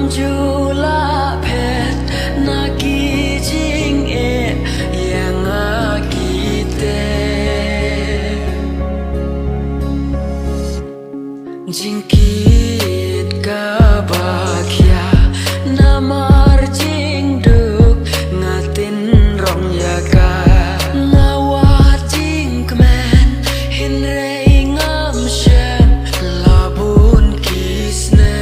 jula pet naki jing yang akite jingkit kabakya namar jing duk ngatin rong yaga ngawat jing kemen hinrei ngam shem labun kisne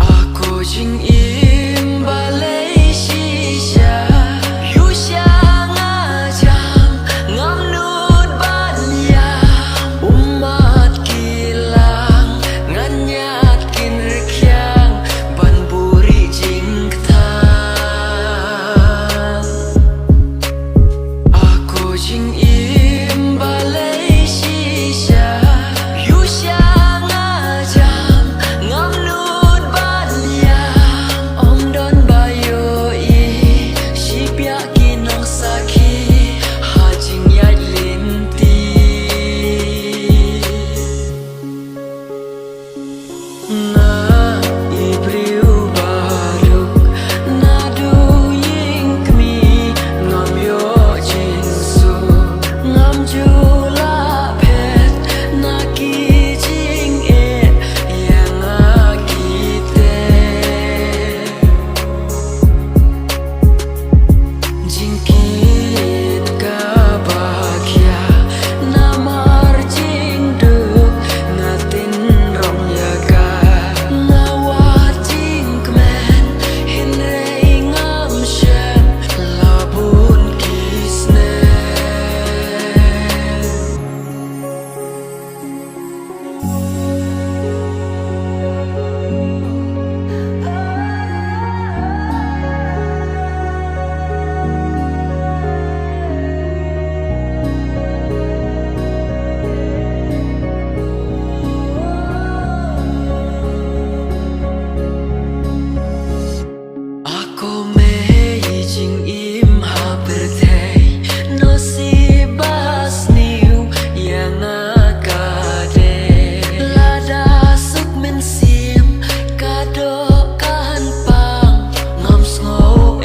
aku jing im balai shisha yusha ngajam ngam nut ban ya umat kilang nganyat kin rekyang ban buri jing ktang aku jing im balai shisha yusha ngajam ngam nut ban ya om don bayo I shipya kinong saki hajing yat linti na ibriu baruk na du ying kmi ngam yo jing su ngam jula pet na ki jing yang akite jingkit kabakya namar jing duk ngatin rong yaga ngawat jing kemen hinrei ngam shem labun kisne aku mei jing im habertei nosibas niu yang akade lada suk men sim kadokan pang ngam snow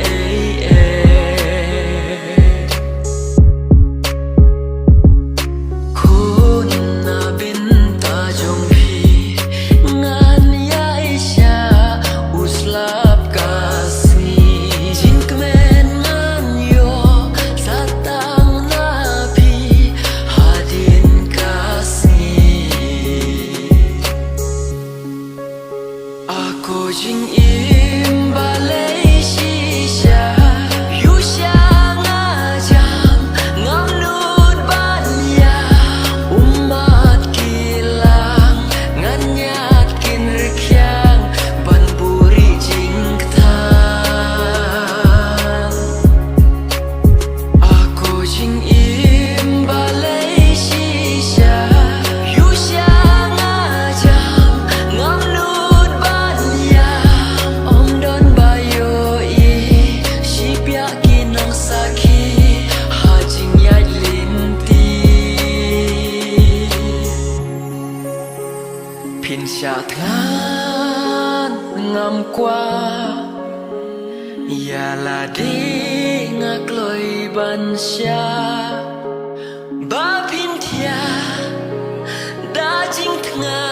kun na binta jong phi ngan ya isya uslap kasni jing kemen ngan yo satang nabi hadin kasni aku jing im balai shisha yusha ngajam ngam nut ban ya umat kilang nganyat kin rekyang ban buri jing ktang aku jing im balai shisha yusha ngajam ngam nut ban ya om don bayo I shipya kinong saki hajing yat linti pin shat ngan ngam kwa ya la di ngakloi ban sha ba pin thia da jing tnga